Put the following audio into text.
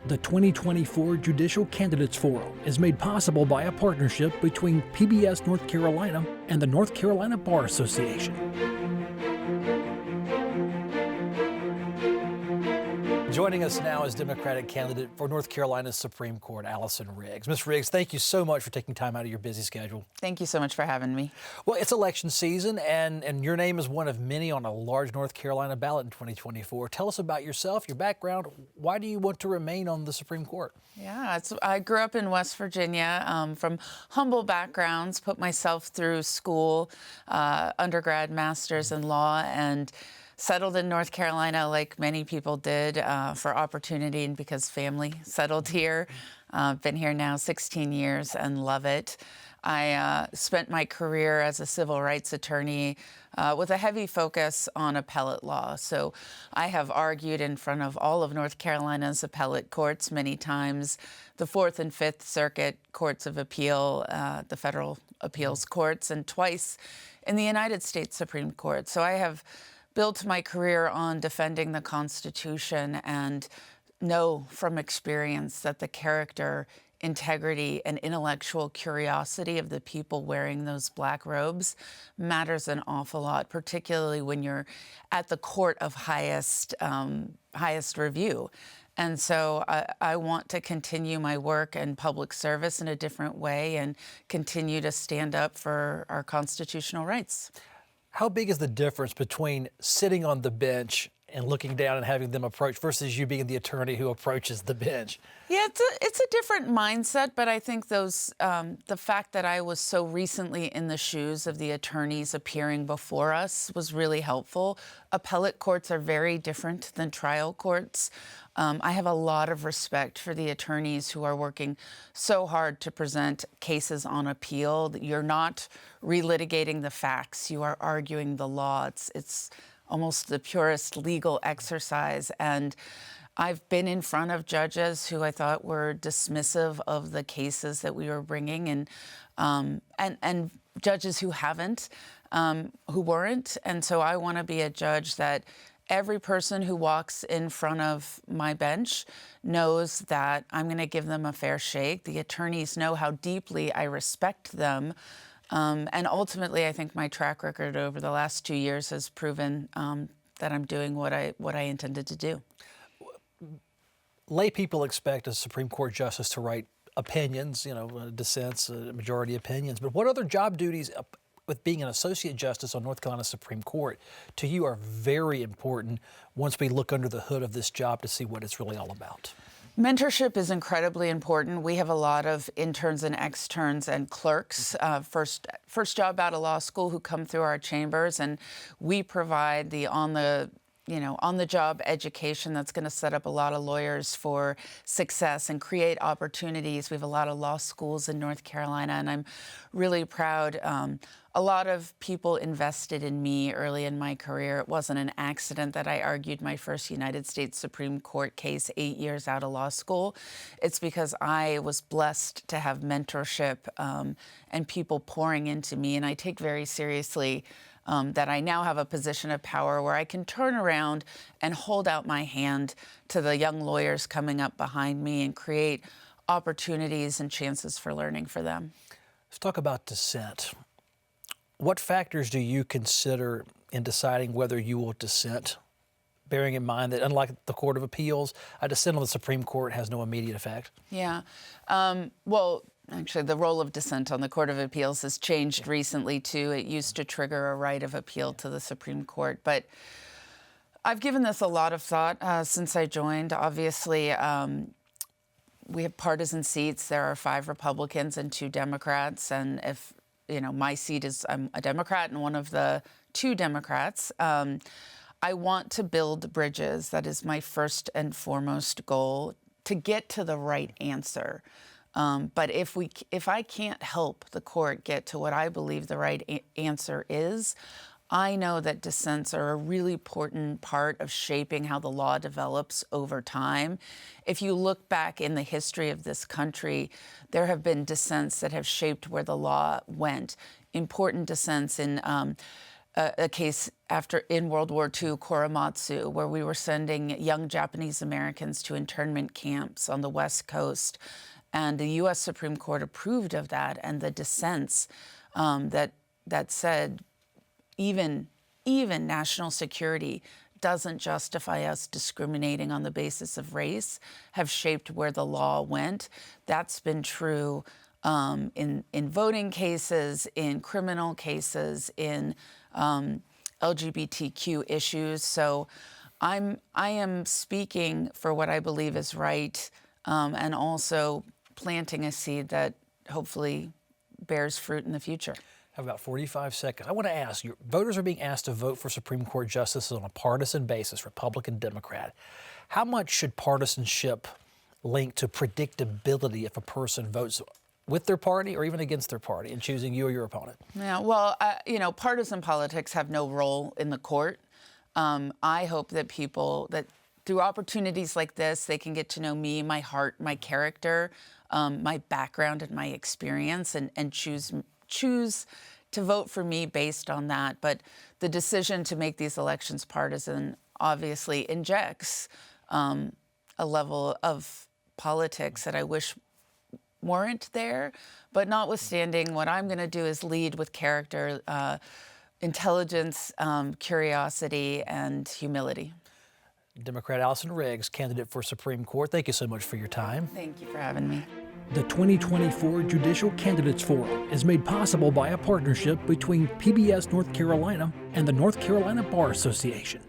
The 2024 Judicial Candidates Forum is made possible by a partnership between PBS North Carolina and the North Carolina Bar Association. Joining us now is Democratic candidate for North Carolina's Supreme Court, Allison Riggs. Ms. Riggs, thank you so much for taking time out of your busy schedule. Thank you so much for having me. Well, it's election season, and your name is one of many on a large North Carolina ballot in 2024. Tell us about yourself, your background. Why do you want to remain on the Supreme Court? Yeah, I grew up in West Virginia from humble backgrounds, put myself through school, undergrad, master's in law, and settled in North Carolina like many people did for opportunity and because family settled here. Been here now 16 years and love it. I spent my career as a civil rights attorney with a heavy focus on appellate law. So I have argued in front of all of North Carolina's appellate courts many times, the Fourth and Fifth Circuit Courts of Appeal, the federal appeals courts, and twice in the United States Supreme Court. So I have built my career on defending the Constitution and know from experience that the character, integrity, and intellectual curiosity of the people wearing those black robes matters an awful lot, particularly when you're at the court of highest review. And so I want to continue my work and public service in a different way and continue to stand up for our constitutional rights. How big is the difference between sitting on the bench and looking down and having them approach versus you being the attorney who approaches the bench? Yeah, it's a different mindset, but I think the fact that I was so recently in the shoes of the attorneys appearing before us was really helpful. Appellate courts are very different than trial courts. I have a lot of respect for the attorneys who are working so hard to present cases on appeal. You're not relitigating the facts. You are arguing the law. It's almost the purest legal exercise. And I've been in front of judges who I thought were dismissive of the cases that we were bringing, and judges who haven't, who weren't. And so I want to be a judge that every person who walks in front of my bench knows that I'm going to give them a fair shake. The attorneys know how deeply I respect them. And ultimately, I think my track record over the last 2 years has proven that I'm doing what I intended to do. Lay people expect a Supreme Court justice to write opinions, dissents, majority opinions. But what other job duties with being an associate justice on North Carolina Supreme Court to you are very important once we look under the hood of this job to see what it's really all about? Mentorship is incredibly important. We have a lot of interns and externs and clerks, first job out of law school, who come through our chambers, and we provide the on-the-job education that's going to set up a lot of lawyers for success and create opportunities. We have a lot of law schools in North Carolina, and I'm really proud. A lot of people invested in me early in my career. It wasn't an accident that I argued my first United States Supreme Court case 8 years out of law school. It's because I was blessed to have mentorship and people pouring into me, and I take very seriously that I now have a position of power where I can turn around and hold out my hand to the young lawyers coming up behind me and create opportunities and chances for learning for them. Let's talk about dissent. What factors do you consider in deciding whether you will dissent, bearing in mind that unlike the Court of Appeals, a dissent on the Supreme Court has no immediate effect? Yeah. Well, actually, the role of dissent on the Court of Appeals has changed recently, too. It used to trigger a right of appeal to the Supreme Court. But I've given this a lot of thought since I joined. Obviously, we have partisan seats. There are 5 Republicans and 2 Democrats. And if, my seat is, I'm a Democrat and one of the 2 Democrats, I want to build bridges. That is my first and foremost goal, to get to the right answer. But if I can't help the court get to what I believe the right answer is, I know that dissents are a really important part of shaping how the law develops over time. If you look back in the history of this country, there have been dissents that have shaped where the law went. Important dissents in a case in World War II, Korematsu, where we were sending young Japanese Americans to internment camps on the West Coast. And the U.S. Supreme Court approved of that, and the dissents that said even national security doesn't justify us discriminating on the basis of race have shaped where the law went. That's been true in voting cases, in criminal cases, in LGBTQ issues. So I am speaking for what I believe is right, and also planting a seed that hopefully bears fruit in the future. Have about 45 seconds. I want to ask you, voters are being asked to vote for Supreme Court justices on a partisan basis, Republican, Democrat. How much should partisanship link to predictability if a person votes with their party or even against their party in choosing you or your opponent? Yeah, well, partisan politics have no role in the court. I hope that that through opportunities like this, they can get to know me, my heart, my character, my background and my experience, and choose to vote for me based on that. But the decision to make these elections partisan obviously injects a level of politics that I wish weren't there. But notwithstanding, what I'm going to do is lead with character, intelligence, curiosity, and humility. Democrat Allison Riggs, candidate for Supreme Court, thank you so much for your time. Thank you for having me. The 2024 Judicial Candidates Forum is made possible by a partnership between PBS North Carolina and the North Carolina Bar Association.